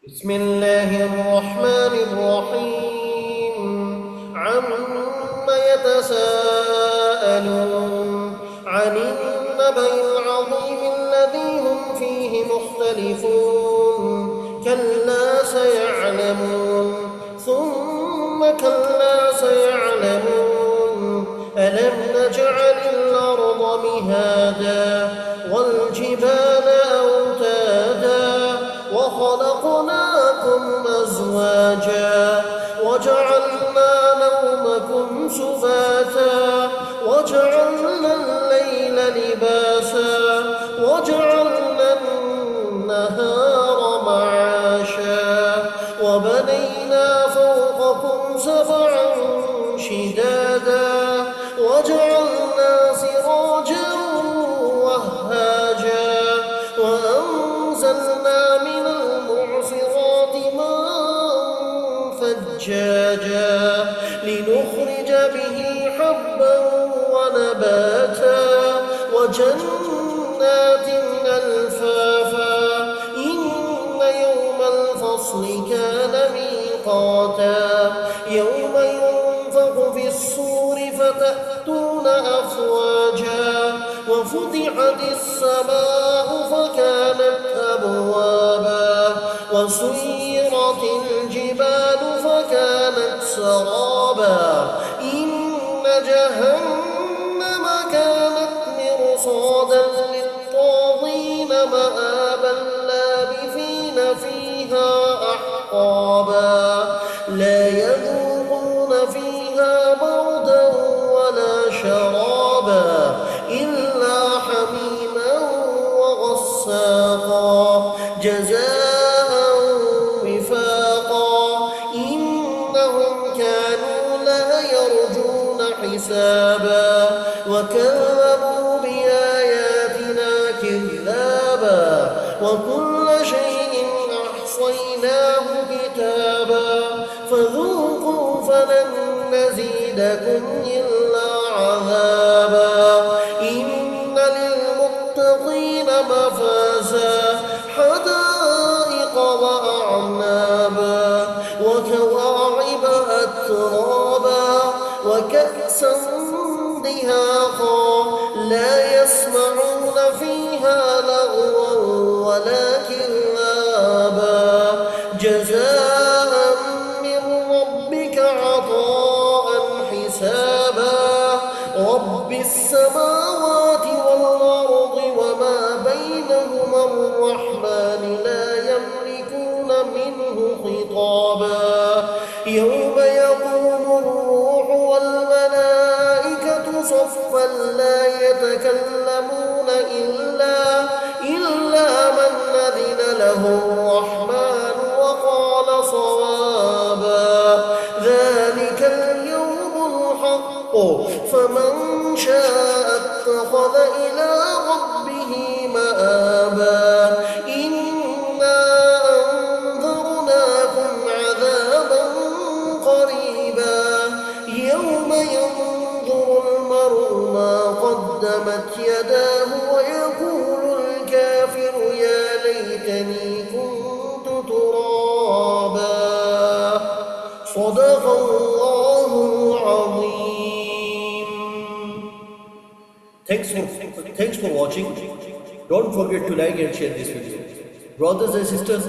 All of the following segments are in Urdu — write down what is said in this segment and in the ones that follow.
بسم الله الرحمن الرحيم عما يتساءلون عن النبأ العظيم الذي هم فيه مختلفون كلا سيعلمون ثم كلا سيعلمون ألم نجعل الأرض مهادا والجبال أوتادا وخلقناكم أزواجا وجعلنا نومكم سباتا وجعلنا الليل لباسا وجعلنا النهار معاشا وبنينا فوقكم سبعا شدادا وجعلنا سراجا وهاجا وأنزلنا من المعصرات ماء ثجاجا لنخرج به حبا ونباتا وجنات ألفافا إن يوم الفصل كان ميقاتا يوم ينفخ في الصور فتأتون أفواجا وفتحت السماء فكانت أبوابا وسيرت الجبال فكانت سرابا إن جهنم كانت مرصادا للطاغين مآبا لابثين فيها أحقابا لا يذوقون فيها بردا ولا شرابا إلا حميما وغساقا جزاء وفاقا إنهم كانوا لا يرجون حسابا وكذبوا بآياتنا كذابا وكل شيء أحصيناه كتابا فذوقوا فلن نزيدكم إلا عذابا إن للمتقين مفازا حدائق وأعنابا وكواعب أترابا وكأسا دهاقا لا يسمعون فيها لغوا ولا كذابا جزاء من ربك عطاء حسابا رب السماوات والأرض وما بينهما الرحمن لا يملكون منه خطابا يوم يقوم الروح والملائكة صفا لا يتكلمون إلا من أذن له الرحمن وقال صوابا ذلك اليوم الحق فمن شاء اتخذ إلى ربه مآبا إنا أنذرناكم عذابا قريبا يوم ينظر المرء ما قدمت يداه ويقول الكافر يا ليتني كنت ترابا صدق الله العظيم. Thanks for watching. Don't forget to like and share this video. Brothers and sisters,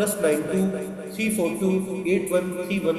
+92 342 8131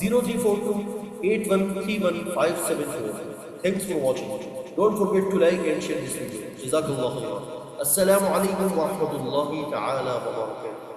0342 8131 574. Thanks for watching. Don't forget to like and share this video. Jazakallah khairan. Assalamu alaikum wa rahmatullahi ta'ala wa barakatuh.